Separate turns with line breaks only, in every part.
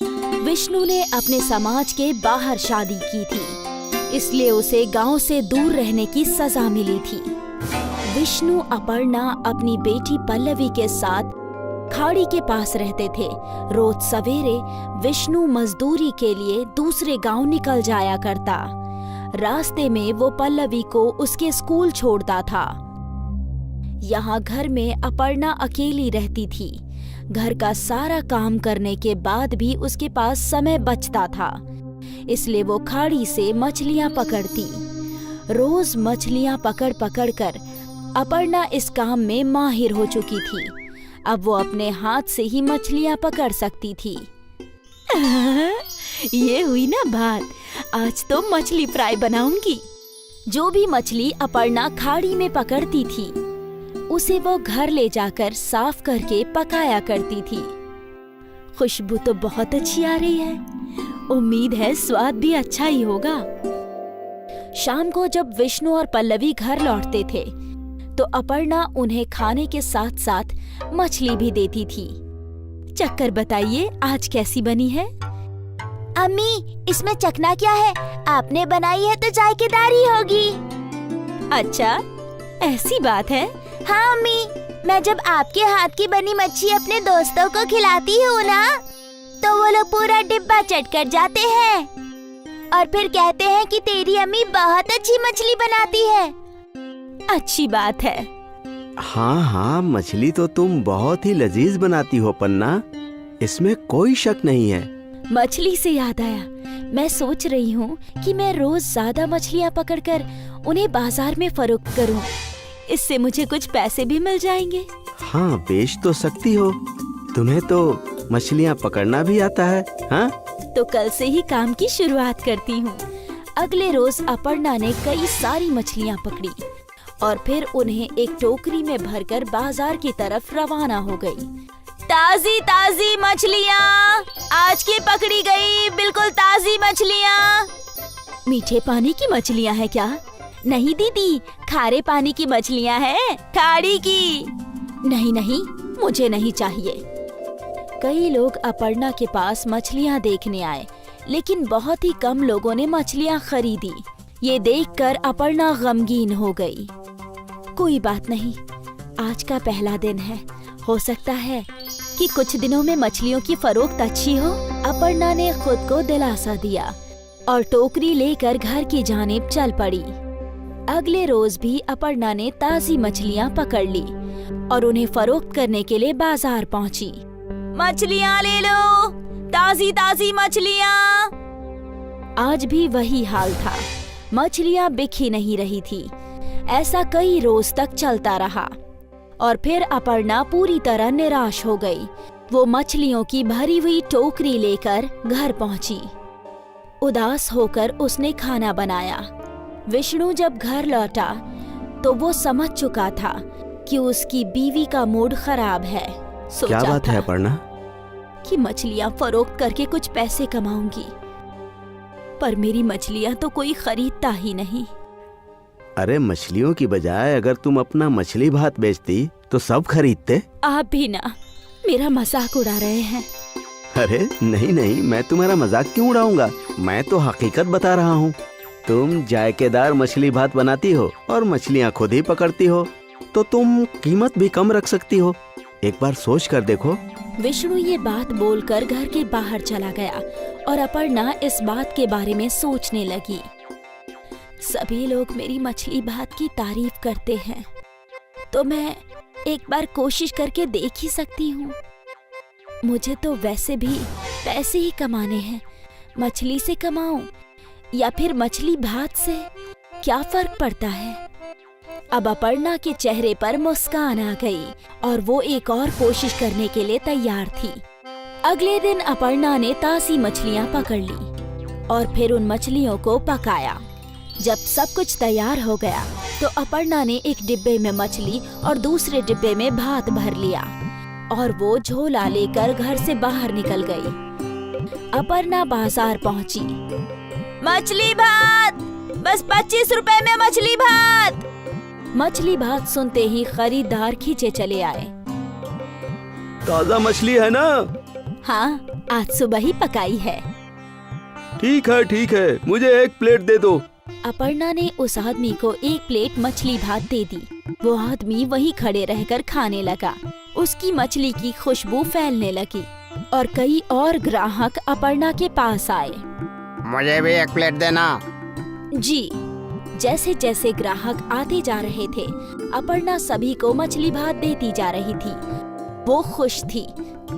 विष्णु ने अपने समाज के बाहर शादी की थी, इसलिए उसे गांव से दूर रहने की सजा मिली थी। विष्णु अपर्णा अपनी बेटी पल्लवी के साथ खाड़ी के पास रहते थे। रोज सवेरे विष्णु मजदूरी के लिए दूसरे गांव निकल जाया करता। रास्ते में वो पल्लवी को उसके स्कूल छोड़ता था। यहाँ घर में अपर्णा अकेली रहती थी। घर का सारा काम करने के बाद भी उसके पास समय बचता था, इसलिए वो खाड़ी से मछलियाँ पकड़ती। रोज मछलियाँ पकड़ पकड़ कर अपर्णा इस काम में माहिर हो चुकी थी। अब वो अपने हाथ से ही मछलियाँ पकड़ सकती थी। ये हुई ना बात, आज तो मछली फ्राई बनाऊंगी। जो भी मछली अपर्णा खाड़ी में पकड़ती थी, उसे वो घर ले जाकर साफ करके पकाया करती थी। खुशबू तो बहुत अच्छी आ रही है, उम्मीद है स्वाद भी अच्छा ही होगा। शाम को जब विष्णु और पल्लवी घर लौटते थे, तो अपर्णा उन्हें खाने के साथ साथ मछली भी देती थी। चक्कर बताइए, आज कैसी बनी है?
अम्मी, इसमें चखना क्या है? आपने बनाई है तो जायकेदार ही होगी।
अच्छा, ऐसी बात है?
हाँ अम्मी, मैं जब आपके हाथ की बनी मच्छी अपने दोस्तों को खिलाती हूँ ना, तो वो लोग पूरा डिब्बा चट कर जाते हैं और फिर कहते हैं कि तेरी अम्मी बहुत अच्छी मछली बनाती है।
अच्छी बात है।
हाँ हाँ, मछली तो तुम बहुत ही लजीज बनाती हो पन्ना, इसमें कोई शक नहीं है।
मछली से याद आया, मैं सोच रही हूँ कि मैं रोज ज्यादा मछलियाँ पकड़कर उन्हें बाजार में फरोख्त करूँ। इससे मुझे कुछ पैसे भी मिल जाएंगे।
हाँ, बेच तो सकती हो, तुम्हें तो मछलियाँ पकड़ना भी आता है। हाँ,
तो कल से ही काम की शुरुआत करती हूँ। अगले रोज अपर्णा ने कई सारी मछलियाँ पकड़ी और फिर उन्हें एक टोकरी में भरकर बाजार की तरफ रवाना हो गई। ताजी ताजी मछलियाँ आज की पकड़ी गई, बिल्कुल ताजी मछलियाँ। मीठे पानी की मछलियाँ हैं क्या? नहीं दीदी, खारे पानी की मछलियाँ हैं, खाड़ी की। नहीं नहीं, मुझे नहीं चाहिए। कई लोग अपर्णा के पास मछलियाँ देखने आए, लेकिन बहुत ही कम लोगों ने मछलियाँ खरीदी। ये देखकर अपर्णा गमगीन हो गई। कोई बात नहीं, आज का पहला दिन है, हो सकता है कि कुछ दिनों में मछलियों की फरोख्त अच्छी हो। अपर्णा ने खुद को दिलासा दिया और टोकरी लेकर घर की जानिब चल पड़ी। अगले रोज भी अपर्णा ने ताजी मछलियाँ पकड़ ली और उन्हें फरोख्त करने के लिए बाजार पहुँची। मछलियाँ ले लो, ताजी ताजी मछलियाँ। आज भी वही हाल था, मछलियाँ बिक ही नहीं रही थी। ऐसा कई रोज तक चलता रहा और फिर अपर्णा पूरी तरह निराश हो गई। वो मछलियों की भरी हुई टोकरी लेकर घर पहुंची। उदास होकर उसने खाना बनाया। विष्णु जब घर लौटा तो वो समझ चुका था कि उसकी बीवी का मूड खराब है।
क्या बात है अपर्णा?
कि मछलियाँ फरोख्त करके कुछ पैसे कमाऊंगी, पर मेरी मछलियाँ तो कोई खरीदता ही नहीं।
अरे, मछलियों की बजाय अगर तुम अपना मछली भात बेचती तो सब खरीदते।
आप भी ना मेरा मजाक उड़ा रहे हैं।
अरे नहीं नहीं, मैं तुम्हारा मजाक क्यों उड़ाऊंगा, मैं तो हकीकत बता रहा हूँ। तुम जायकेदार मछली भात बनाती हो और मछलियाँ खुद ही पकड़ती हो, तो तुम कीमत भी कम रख सकती हो। एक बार सोच कर देखो।
विष्णु ये बात बोलकर घर के बाहर चला गया और अपर्णा इस बात के बारे में सोचने लगी। सभी लोग मेरी मछली भात की तारीफ करते हैं, तो मैं एक बार कोशिश करके देख ही सकती हूँ। मुझे तो वैसे भी पैसे ही कमाने हैं, मछली से कमाऊं या फिर मछली भात से, क्या फर्क पड़ता है। अब अपर्णा के चेहरे पर मुस्कान आ गई और वो एक और कोशिश करने के लिए तैयार थी। अगले दिन अपर्णा ने ताजी मछलियाँ पकड़ ली और फिर उन मछलियों को पकाया। जब सब कुछ तैयार हो गया तो अपर्णा ने एक डिब्बे में मछली और दूसरे डिब्बे में भात भर लिया और वो झोला लेकर घर से बाहर निकल गई। अपर्णा बाजार पहुंची। मछली भात, बस 25 रुपए में मछली भात। मछली भात सुनते ही खरीदार खींचे चले आए।
ताजा मछली है ना?
हाँ, आज सुबह ही पकाई है।
ठीक है, मुझे 1 प्लेट दे दो।
अपर्णा ने उस आदमी को 1 प्लेट मछली भात दे दी। वो आदमी वहीं खड़े रहकर खाने लगा। उसकी मछली की खुशबू फैलने लगी और कई और ग्राहक अपर्णा के पास आए।
मुझे भी 1 प्लेट देना।
जी। जैसे जैसे ग्राहक आते जा रहे थे, अपर्णा सभी को मछली भात देती जा रही थी। वो खुश थी।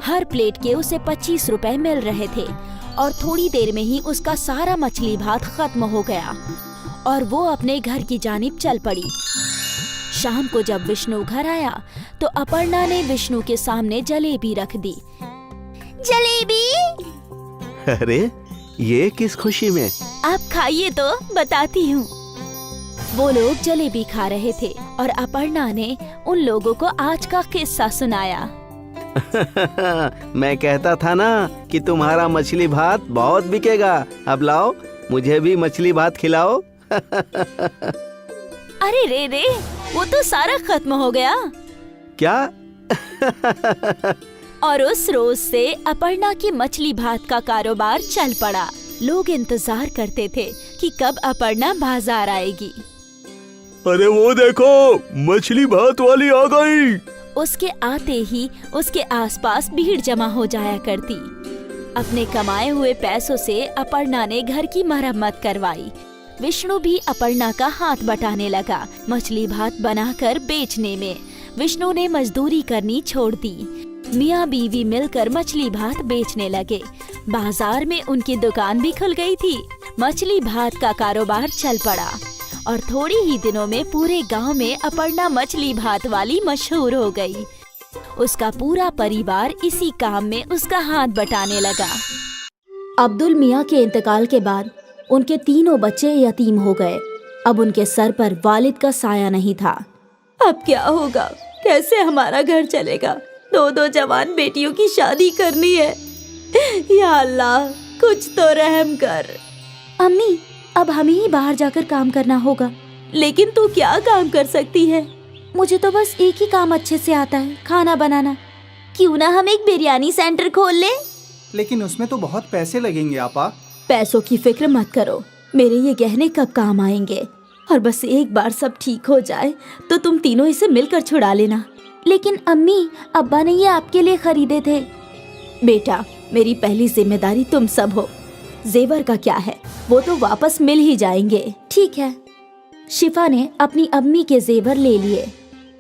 हर प्लेट के उसे 25 रुपए मिल रहे थे और थोड़ी देर में ही उसका सारा मछली भात खत्म हो गया और वो अपने घर की जानिब चल पड़ी। शाम को जब विष्णु घर आया तो अपर्णा ने विष्णु के सामने जलेबी रख दी।
जलेबी?
अरे ये किस खुशी में?
आप खाइए तो बताती हूँ। वो लोग जलेबी खा रहे थे और अपर्णा ने उन लोगों को आज का किस्सा सुनाया।
मैं कहता था ना कि तुम्हारा मछली भात बहुत बिकेगा। अब लाओ, मुझे भी मछली भात खिलाओ।
अरे रे, वो तो सारा खत्म हो गया।
क्या?
और उस रोज से अपर्णा की मछली भात का कारोबार चल पड़ा। लोग इंतजार करते थे कि कब अपर्णा बाजार आएगी।
अरे वो देखो, मछली भात वाली आ गई।
उसके आते ही उसके आसपास भीड़ जमा हो जाया करती। अपने कमाए हुए पैसों से अपर्णा ने घर की मरम्मत करवाई। विष्णु भी अपर्णा का हाथ बटाने लगा मछली भात बनाकर बेचने में। विष्णु ने मजदूरी करनी छोड़ दी। मियाँ बीवी मिलकर मछली भात बेचने लगे। बाजार में उनकी दुकान भी खुल गई थी। मछली भात का कारोबार चल पड़ा और थोड़ी ही दिनों में पूरे गांव में अपर्णा मछली भात वाली मशहूर हो गई। उसका पूरा परिवार इसी काम में उसका हाथ बटाने लगा। अब्दुल मियाँ के इंतकाल के बाद उनके तीनों बच्चे यतीम हो गए। अब उनके सर पर वालिद का साया नहीं था। अब क्या होगा? कैसे हमारा घर चलेगा? 2 जवान बेटियों की शादी करनी है। या अल्लाह, कुछ तो रहम कर। अम्मी, अब हमें ही बाहर जाकर काम करना होगा। लेकिन तू क्या काम कर सकती है? मुझे तो बस एक ही काम अच्छे से आता है, खाना बनाना।
क्यों ना हम एक बिरयानी सेंटर खोल ले?
लेकिन उसमें तो बहुत पैसे लगेंगे आपा।
पैसों की फिक्र मत करो, मेरे ये गहने कब काम आएंगे। और बस एक बार सब ठीक हो जाए तो तुम तीनों इसे मिलकर छुड़ा लेना।
लेकिन अम्मी, अब्बा ने ये आपके लिए खरीदे थे।
बेटा, मेरी पहली जिम्मेदारी तुम सब हो। जेवर का क्या है, वो तो वापस मिल ही जाएंगे।
ठीक है।
शिफा ने अपनी अम्मी के जेवर ले लिए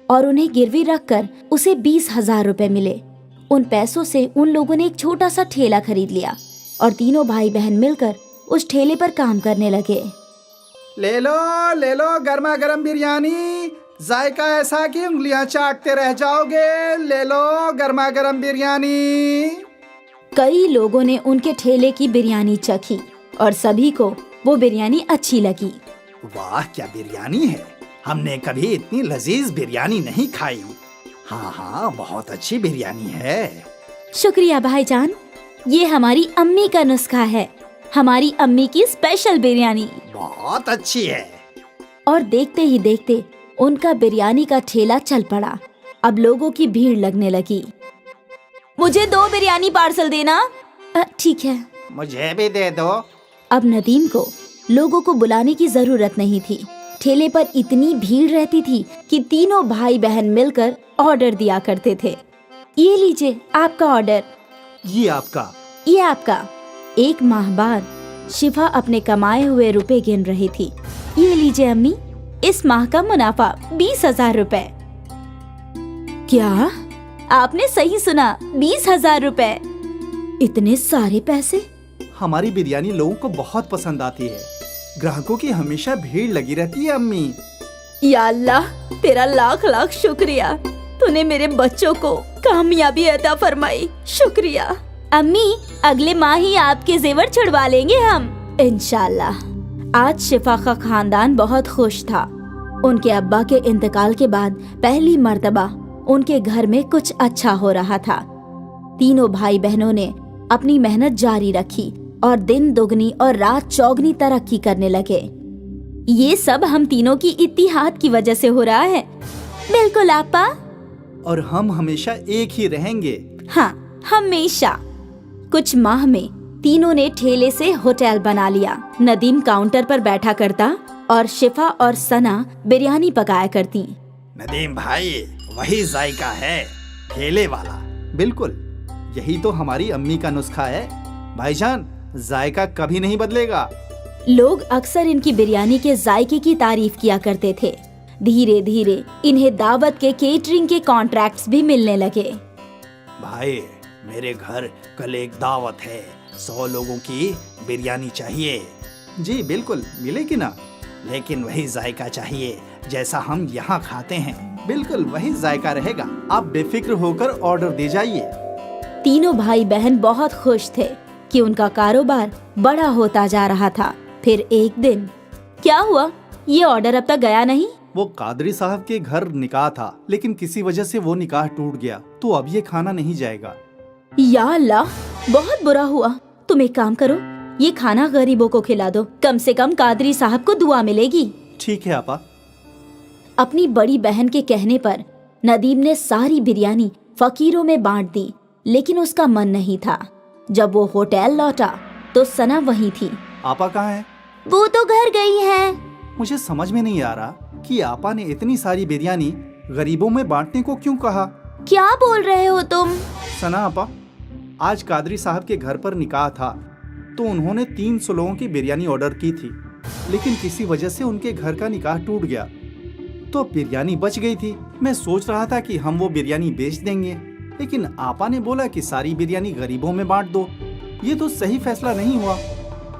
और उन्हें गिरवी रखकर उसे 20,000 रुपए मिले। उन पैसों से उन लोगों ने एक छोटा सा ठेला खरीद लिया और तीनों भाई बहन मिलकर उस ठेले पर काम करने लगे।
ले लो गर्मा गर्म बिरयानी, जायका ऐसा कि उंगलियां चाटते रह जाओगे। ले लो गर्मा गर्म बिरयानी।
कई लोगों ने उनके ठेले की बिरयानी चखी और सभी को वो बिरयानी अच्छी लगी।
वाह, क्या बिरयानी है! हमने कभी इतनी लजीज बिरयानी नहीं खाई। हाँ, बहुत अच्छी बिरयानी है।
शुक्रिया भाईजान, ये हमारी अम्मी का नुस्खा है। हमारी अम्मी की स्पेशल बिरयानी
बहुत अच्छी है।
और देखते ही देखते उनका बिरयानी का ठेला चल पड़ा। अब लोगों की भीड़ लगने लगी। मुझे 2 बिरयानी पार्सल देना। ठीक है।
मुझे भी दे दो।
अब नदीम को लोगों को बुलाने की जरूरत नहीं थी। ठेले पर इतनी भीड़ रहती थी कि तीनों भाई बहन मिलकर ऑर्डर दिया करते थे। ये लीजिए आपका ऑर्डर।
ये आपका।
ये आपका। 1 माह बाद शिफा अपने कमाए हुए रुपए गिन रही थी। ये लीजिए अम्मी, इस माह का मुनाफा 20,000 रुपए। क्या? आपने सही सुना, 20,000 रुपए। इतने सारे पैसे?
हमारी बिरयानी लोगों को बहुत पसंद आती है। ग्राहकों की हमेशा भीड़ लगी रहती है अम्मी।
या अल्लाह, तेरा लाख लाख शुक्रिया। तूने मेरे बच्चों को कामयाबी अता फरमाई। शुक्रिया। अम्मी, अगले माह ही आपके जेवर छुड़वा लेंगे हम, इंशाल्लाह। आज शिफा का खानदान बहुत खुश था। उनके अब्बा के इंतकाल के बाद पहली मर्तबा उनके घर में कुछ अच्छा हो रहा था। तीनों भाई बहनों ने अपनी मेहनत जारी रखी और दिन दुगनी और रात चौगनी तरक्की करने लगे। ये सब हम तीनों की इत्तिहाद की वजह से हो रहा है।
बिल्कुल आपा।
और हम हमेशा एक ही रहेंगे।
हाँ, हमेशा। कुछ माह में तीनों ने ठेले से होटल बना लिया। नदीम काउंटर पर बैठा करता और शिफा और सना बिरयानी पकाया करती।
नदीम भाई, वही जायका है, ठेले वाला। बिल्कुल, यही तो हमारी अम्मी का नुस्खा है भाईजान, जायका कभी नहीं बदलेगा।
लोग अक्सर इनकी बिरयानी के जायके की तारीफ किया करते थे। धीरे धीरे इन्हें दावत के केटरिंग के कॉन्ट्रैक्ट्स भी मिलने लगे।
भाई, मेरे घर कल एक दावत है, 100 लोगों की बिरयानी चाहिए। जी बिल्कुल, मिलेगी ना, लेकिन वही जायका चाहिए जैसा हम यहाँ खाते हैं। बिल्कुल वही जायका रहेगा, आप बेफिक्र होकर ऑर्डर दे जाइए।
तीनों भाई बहन बहुत खुश थे कि उनका कारोबार बड़ा होता जा रहा था। फिर एक दिन क्या हुआ, ये ऑर्डर अब तक गया नहीं।
वो कादरी साहब के घर निकाह था, लेकिन किसी वजह से वो निकाह टूट गया, तो अब ये खाना नहीं जाएगा।
या अल्लाह, बहुत बुरा हुआ। तुम एक काम करो, ये खाना गरीबों को खिला दो, कम से कम कादरी साहब को दुआ मिलेगी।
ठीक है आपा।
अपनी बड़ी बहन के कहने पर नदीम ने सारी बिरयानी फकीरों में बांट दी, लेकिन उसका मन नहीं था। जब वो होटल लौटा तो सना वहीं थी।
आपा कहाँ है?
वो तो घर गई है।
मुझे समझ में नहीं आ रहा कि आपा ने इतनी सारी बिरयानी गरीबों में बांटने को क्यों कहा।
क्या बोल रहे हो तुम?
सना आपा, आज कादरी साहब के घर पर निकाह था, तो उन्होंने 300 लोगों की बिरयानी ऑर्डर की थी, लेकिन किसी वजह से उनके घर का निकाह टूट गया, तो बिरयानी बच गई थी। मैं सोच रहा था कि हम वो बिरयानी बेच देंगे, लेकिन आपा ने बोला कि सारी बिरयानी गरीबों में बांट दो। ये तो सही फैसला नहीं हुआ।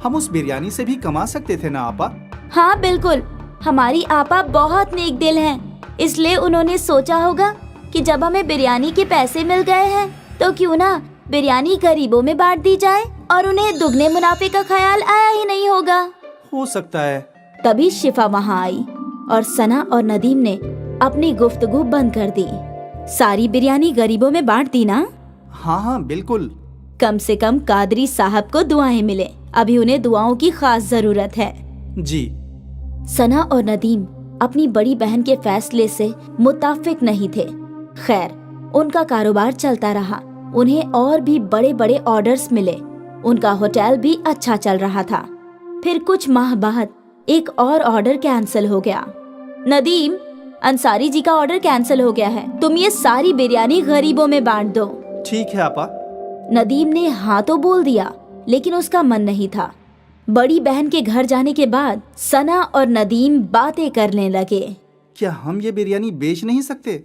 हम उस बिरयानी से भी कमा सकते थे ना आपा।
हाँ बिल्कुल, हमारी आपा बहुत नेक दिल हैं, इसलिए उन्होंने सोचा होगा कि जब हमें बिरयानी के पैसे मिल गए हैं तो क्यों ना बिरयानी गरीबों में बांट दी जाए, और उन्हें दुगने मुनाफे का ख्याल आया ही नहीं होगा।
हो सकता है।
तभी शिफा वहाँ आई और सना और नदीम ने अपनी गुफ्तगू बंद कर दी। सारी बिरयानी गरीबों में बांट दी ना?
हाँ हाँ बिल्कुल।
कम से कम कादरी साहब को दुआएं मिले, अभी उन्हें दुआओं की खास जरूरत है।
जी।
सना और नदीम अपनी बड़ी बहन के फैसले से मुत्ताफिक नहीं थे। खैर, उनका कारोबार चलता रहा, उन्हें और भी बड़े बड़े ऑर्डर्स मिले, उनका होटल भी अच्छा चल रहा था। फिर कुछ माह बाद एक और ऑर्डर कैंसिल हो गया। नदीम, अंसारी जी का ऑर्डर कैंसिल हो गया है, तुम ये सारी बिरयानी गरीबों में बांट दो।
ठीक है आपा।
नदीम ने हाँ तो बोल दिया, लेकिन उसका मन नहीं था। बड़ी बहन के घर जाने के बाद सना और नदीम बातें करने लगे।
क्या हम ये बिरयानी बेच नहीं सकते?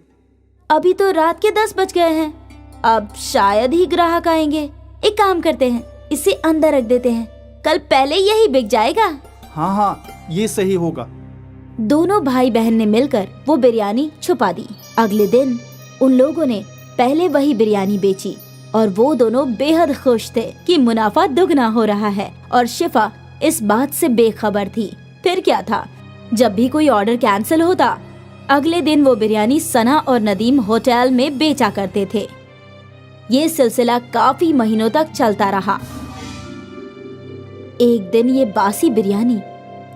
अभी तो रात के 10 बज गए हैं, अब शायद ही ग्राहक आएंगे। एक काम करते हैं, इसे अंदर रख देते हैं, कल पहले यही बिक जाएगा।
हाँ हाँ, ये सही होगा।
दोनों भाई बहन ने मिलकर वो बिरयानी छुपा दी। अगले दिन उन लोगों ने पहले वही बिरयानी बेची और वो दोनों बेहद खुश थे कि मुनाफा दुगना हो रहा है, और शिफा इस बात से बेखबर थी। फिर क्या था, जब भी कोई ऑर्डर कैंसिल होता, अगले दिन वो बिरयानी सना और नदीम होटल में बेचा करते थे। ये सिलसिला काफी महीनों तक चलता रहा। एक दिन ये बासी बिरयानी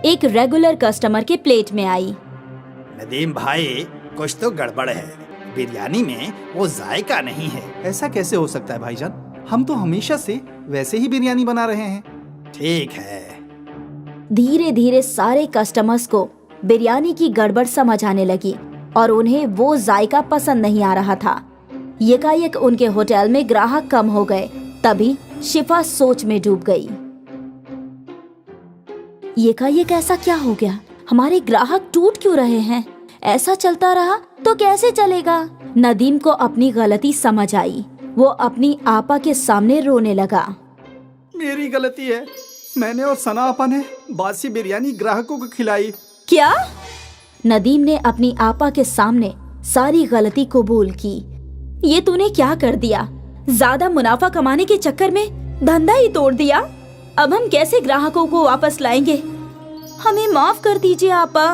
एक रेगुलर कस्टमर के प्लेट में आई।
नदीम भाई, कुछ तो गड़बड़ है, बिरयानी में वो जायका नहीं है। ऐसा कैसे हो सकता है भाईजान? हम तो हमेशा से वैसे ही बिरयानी बना रहे हैं। ठीक है।
धीरे धीरे सारे कस्टमर्स को बिरयानी की गड़बड़ समझ आने लगी और उन्हें वो जायका पसंद नहीं आ रहा था। यकायक उनके होटल में ग्राहक कम हो गए। तभी शिफा सोच में डूब गई। यकायक ऐसा क्या हो गया? हमारे ग्राहक टूट क्यों रहे हैं? ऐसा चलता रहा तो कैसे चलेगा? नदीम को अपनी गलती समझ आई। वो अपनी आपा के सामने रोने लगा।
मेरी गलती है, मैंने और सना आपा ने बासी बिरयानी ग्राहकों को खिलाई।
क्या? नदीम ने अपनी आपा के सामने सारी गलती कबूल की। ये तूने क्या कर दिया? ज्यादा मुनाफा कमाने के चक्कर में धंधा ही तोड़ दिया। अब हम कैसे ग्राहकों को वापस लाएंगे? हमें माफ कर दीजिए आपा।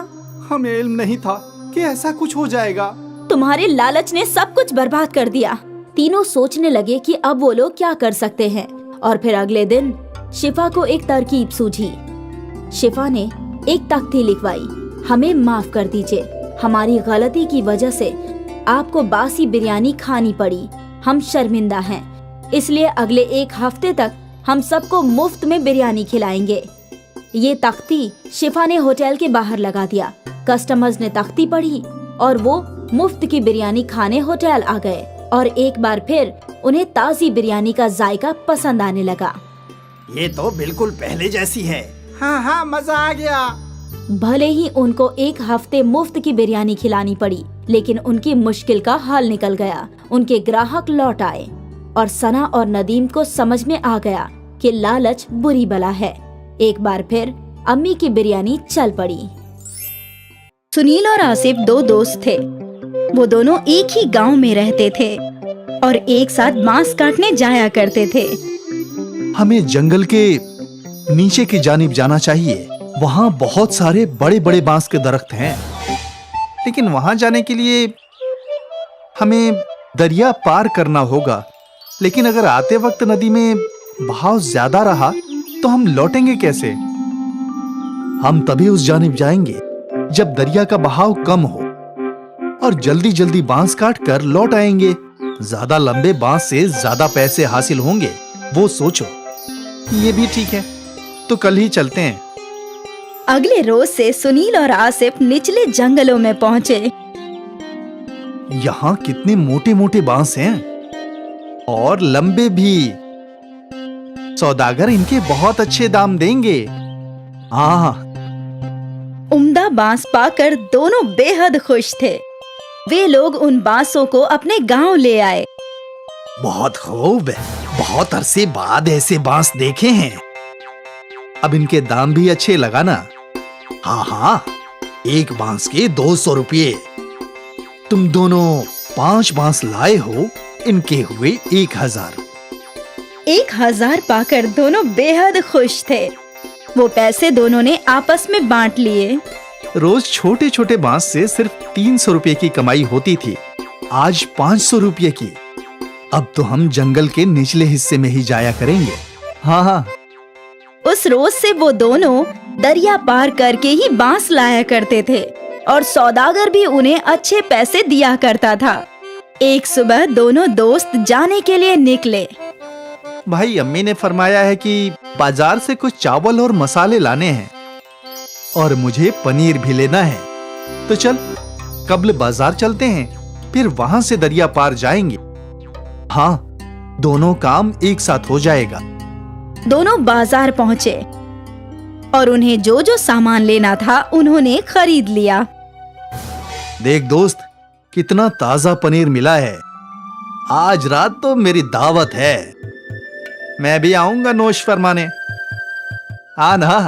हमें इल्म नहीं था कि ऐसा कुछ हो जाएगा।
तुम्हारे लालच ने सब कुछ बर्बाद कर दिया। तीनों सोचने लगे कि अब वो लोग क्या कर सकते हैं, और फिर अगले दिन शिफा को एक तरकीब सूझी। शिफा ने एक तख्ती लिखवाई, हमें माफ कर दीजिए, हमारी गलती की वजह से आपको बासी बिरयानी खानी पड़ी, हम शर्मिंदा हैं, इसलिए अगले 1 हफ्ते तक हम सबको मुफ्त में बिरयानी खिलाएंगे। ये तख्ती शिफा ने होटल के बाहर लगा दिया। कस्टमर्स ने तख्ती पढ़ी और वो मुफ्त की बिरयानी खाने होटल आ गए और एक बार फिर उन्हें ताज़ी बिरयानी का जायका पसंद आने लगा।
ये तो बिल्कुल पहले जैसी है। हाँ हाँ, मजा आ गया।
भले ही उनको 1 हफ्ते मुफ्त की बिरयानी खिलानी पड़ी, लेकिन उनकी मुश्किल का हल निकल गया। उनके ग्राहक लौट आए और सना और नदीम को समझ में आ गया कि लालच बुरी बला है। एक बार फिर अम्मी की बिरयानी चल पड़ी। सुनील और आसिफ 2 दोस्त थे। वो दोनों एक ही गांव में रहते थे और एक साथ बांस काटने जाया करते थे।
हमें जंगल के नीचे की जानिब जाना चाहिए। वहाँ बहुत सारे बड़े बड़े बांस के दरख्त हैं, लेकिन वहाँ जाने के लिए हमें दरिया पार करना होगा। लेकिन अगर आते वक्त नदी में बहाव ज्यादा रहा तो हम लौटेंगे कैसे? हम तभी उस जानिब जाएंगे जब दरिया का बहाव कम हो और जल्दी जल्दी बांस काट कर लौट आएंगे। ज्यादा लंबे बांस से ज्यादा पैसे हासिल होंगे, वो सोचो। ये भी ठीक है, तो कल ही चलते हैं।
अगले रोज से सुनील और आसिफ निचले जंगलों में पहुँचे।
यहाँ कितने मोटे मोटे बांस हैं और लंबे भी। सौदागर इनके बहुत अच्छे दाम देंगे। हाँ,
उम्दा बांस पाकर दोनों बेहद खुश थे। वे लोग उन बांसों को अपने गांव ले आए।
बहुत खूब, बहुत अरसे बाद ऐसे बांस देखे हैं। अब इनके दाम भी अच्छे लगाना। हाँ हाँ, एक बांस के 200 रुपये। तुम दोनों 5 बांस लाए हो, इनके हुए 1000।
1000 पाकर दोनों बेहद खुश थे। वो पैसे दोनों ने आपस में बांट लिए।
रोज छोटे छोटे बांस से सिर्फ 300 रुपये की कमाई होती थी, आज 500 रुपये की। अब तो हम जंगल के निचले हिस्से में ही जाया करेंगे। हाँ हाँ।
उस रोज से वो दोनों दरिया पार करके ही बांस लाया करते थे और सौदागर भी उन्हें अच्छे पैसे दिया करता था। एक सुबह दोनों दोस्त जाने के लिए निकले।
भाई, अम्मी ने फरमाया है कि बाजार से कुछ चावल और मसाले लाने हैं और मुझे पनीर भी लेना है। तो चल कब्ल बाजार चलते हैं, फिर वहां से दरिया पार जाएंगे। हाँ, दोनों काम एक साथ हो जाएगा।
दोनों बाजार पहुँचे और उन्हें जो जो सामान लेना था उन्होंने खरीद लिया।
देख दोस्त, कितना ताजा पनीर मिला है। आज रात तो मेरी दावत है। मैं भी आऊंगा नोश फरमाने। हाँ ना,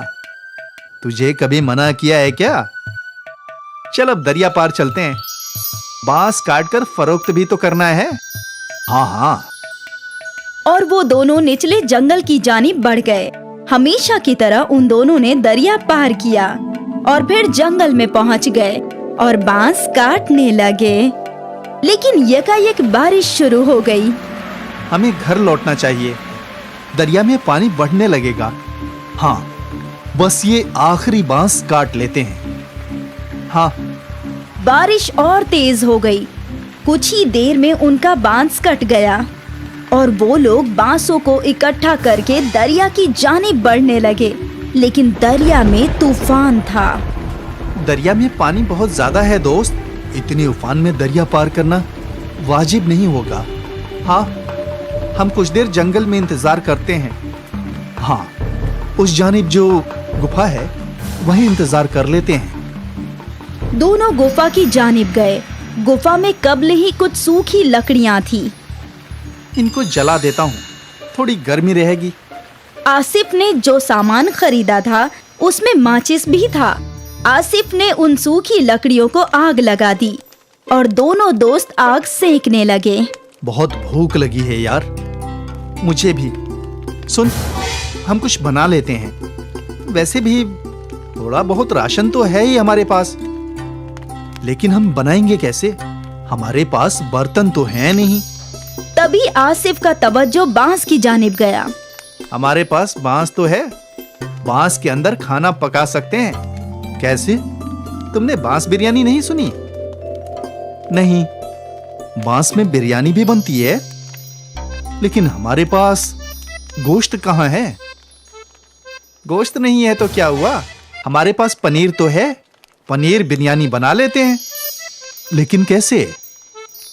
तुझे कभी मना किया है क्या? चल अब दरिया पार चलते हैं। बांस काटकर फरोख्त भी तो करना है। हाँ हाँ।
और वो दोनों निचले जंगल की जानिब बढ़ गए। हमेशा की तरह उन दोनों ने दरिया पार किया और फिर जंगल में पहुंच गए और बांस काटने लगे। लेकिन यकायक बारिश शुरू हो गई।
हमें घर लौटना चाहिए, दरिया में पानी बढ़ने लगेगा। हाँ, बस ये आखिरी बांस काट लेते हैं। हाँ।
बारिश और तेज हो गई। कुछ ही देर में उनका बांस कट गया और वो लोग बांसों को इकट्ठा करके दरिया की जानिब बढ़ने लगे। लेकिन दरिया में तूफान था।
दरिया में पानी बहुत ज्यादा है दोस्त। इतने उफान में दरिया पार करना वाजिब नहीं होगा। हाँ, हम कुछ देर जंगल में इंतजार करते हैं। हाँ, उस जानिब जो गुफा है वहीं इंतजार कर लेते हैं।
दोनों गुफा की जानिब गए। गुफा में कब्ल ही कुछ सूखी लकड़ियां थी।
इनको जला देता हूँ, थोड़ी गर्मी रहेगी।
आसिफ ने जो सामान खरीदा था उसमें माचिस भी था। आसिफ ने उन सूखी लकड़ियों को आग लगा दी और दोनों दोस्त आग सेकने लगे।
बहुत भूख लगी है यार, मुझे भी। सुन, हम कुछ बना लेते हैं। वैसे भी थोड़ा बहुत राशन तो है ही हमारे पास, लेकिन हम बनाएंगे कैसे? हमारे पास बर्तन तो है नहीं।
तभी आसिफ का तवज्जो बांस की जानिब गया।
हमारे पास बांस तो है, बांस के अंदर खाना पका सकते हैं। कैसे? तुमने बांस बिरयानी नहीं सुनी? नहीं, बांस में बिरयानी भी बनती है। लेकिन हमारे पास गोश्त कहाँ है? गोश्त नहीं है तो क्या हुआ, हमारे पास पनीर तो है, पनीर बिरयानी बना लेते हैं। लेकिन कैसे?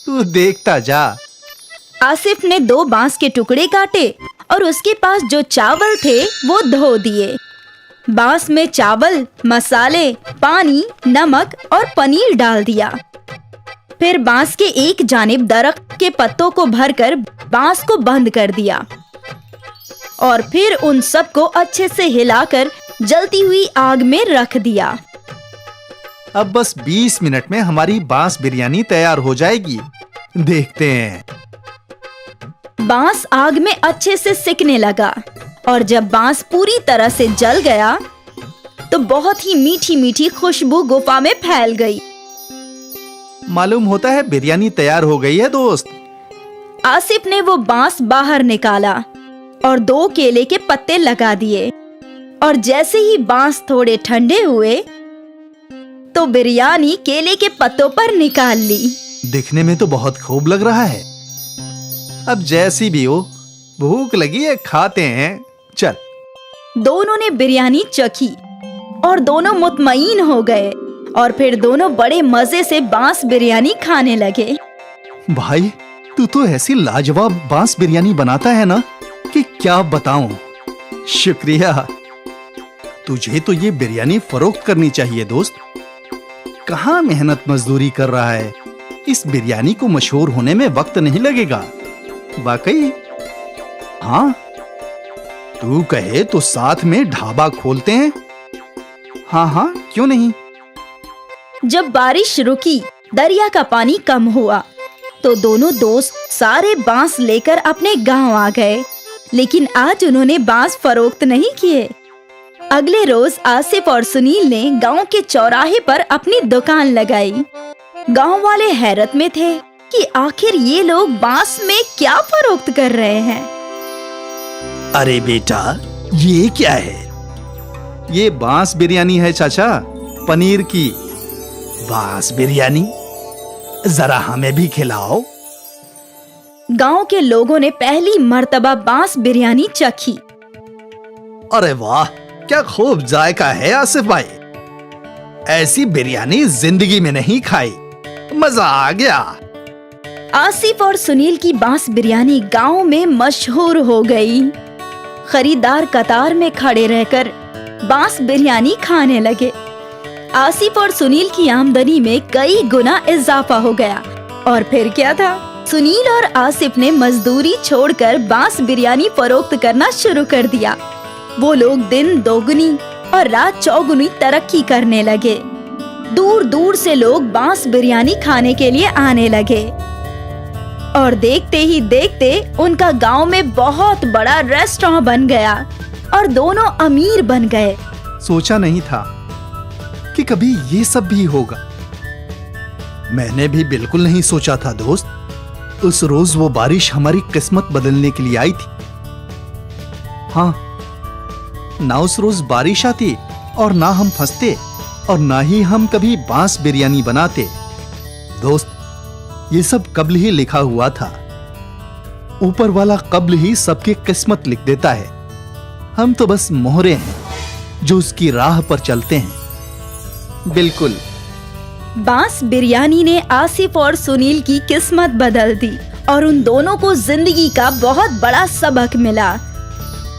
तू देखता जा।
आसिफ ने 2 बांस के टुकड़े काटे और उसके पास जो चावल थे वो धो दिए। बांस में चावल, मसाले, पानी, नमक और पनीर डाल दिया। फिर बांस के एक जानिब दरख्त के पत्तों को भरकर बांस को बंद कर दिया और फिर उन सबको अच्छे से हिलाकर जलती हुई आग में रख दिया।
अब बस 20 मिनट में हमारी बांस बिरयानी तैयार हो जाएगी। देखते हैं।
बांस आग में अच्छे से सिकने लगा और जब बांस पूरी तरह से जल गया तो बहुत ही मीठी मीठी खुशबू गुफा में फैल गई।
मालूम होता है बिरयानी तैयार हो गई है दोस्त।
आसिफ ने वो बांस बाहर निकाला और 2 केले के पत्ते लगा दिए और जैसे ही बांस थोड़े ठंडे हुए तो बिरयानी केले के पत्तों पर निकाल ली।
दिखने में तो बहुत खूब लग रहा है। अब जैसी भी हो, भूख लगी है, खाते हैं। चल।
दोनों ने बिरयानी चखी और दोनों मुतमईन हो गए और फिर दोनों बड़े मजे से बांस बिरयानी खाने लगे।
भाई, तू तो ऐसी लाजवाब बांस बिरयानी बनाता है ना कि क्या बताऊं। शुक्रिया। तुझे तो ये बिरयानी फरोख्त करनी चाहिए दोस्त। कहाँ मेहनत मजदूरी कर रहा है। इस बिरयानी को मशहूर होने में वक्त नहीं लगेगा। वाकई। हाँ, तू कहे तो साथ में ढाबा खोलते हैं। हाँ हाँ, क्यों नहीं।
जब बारिश रुकी, दरिया का पानी कम हुआ तो दोनों दोस्त सारे बांस लेकर अपने गांव आ गए। लेकिन आज उन्होंने बांस फरोख्त नहीं किए। अगले रोज आसिफ और सुनील ने गांव के चौराहे पर अपनी दुकान लगाई। गांव वाले हैरत में थे कि आखिर ये लोग बांस में क्या फरोख्त कर रहे हैं।
अरे बेटा, ये क्या है? ये बांस बिरयानी है चाचा, पनीर की। बांस बिरयानी? जरा हमें भी खिलाओ।
गांव के लोगों ने पहली मर्तबा बांस बिरयानी चखी।
अरे वाह, क्या खूब जायका है आसिफ भाई। ऐसी बिरयानी जिंदगी में नहीं खाई। मजा आ गया।
आसिफ और सुनील की बांस बिरयानी गांव में मशहूर हो गई। खरीदार कतार में खड़े रहकर बांस बिरयानी खाने लगे। आसिफ और सुनील की आमदनी में कई गुना इजाफा हो गया। और फिर क्या था, सुनील और आसिफ ने मजदूरी छोड़कर बांस बिरयानी फरोख्त करना शुरू कर दिया। वो लोग दिन दोगुनी और रात चौगुनी तरक्की करने लगे। दूर दूर से लोग बांस बिरयानी खाने के लिए आने लगे और देखते ही देखते उनका गांव में बहुत बड़ा रेस्टोरेंट बन गया और दोनों अमीर बन गए।
सोचा नहीं था कि कभी ये सब भी होगा। मैंने भी बिल्कुल नहीं सोचा था दोस्त। उस रोज वो बारिश हमारी किस्मत बदलने के लिए आई थी। हाँ, ना उस रोज बारिश आती और ना हम फंसते और ना ही हम कभी बांस बिरयानी बनाते। दोस्त, ये सब कब्ल ही लिखा हुआ था। ऊपर वाला कब्ल ही सबकी किस्मत लिख देता है। हम तो बस मोहरे हैं जो उसकी राह पर चलते हैं। बिल्कुल।
बांस बिरयानी ने आसिफ और सुनील की किस्मत बदल दी और उन दोनों को जिंदगी का बहुत बड़ा सबक मिला।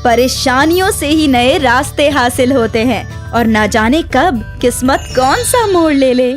परेशानियों से ही नए रास्ते हासिल होते हैं और ना जाने कब किस्मत कौन सा मोड़ ले ले।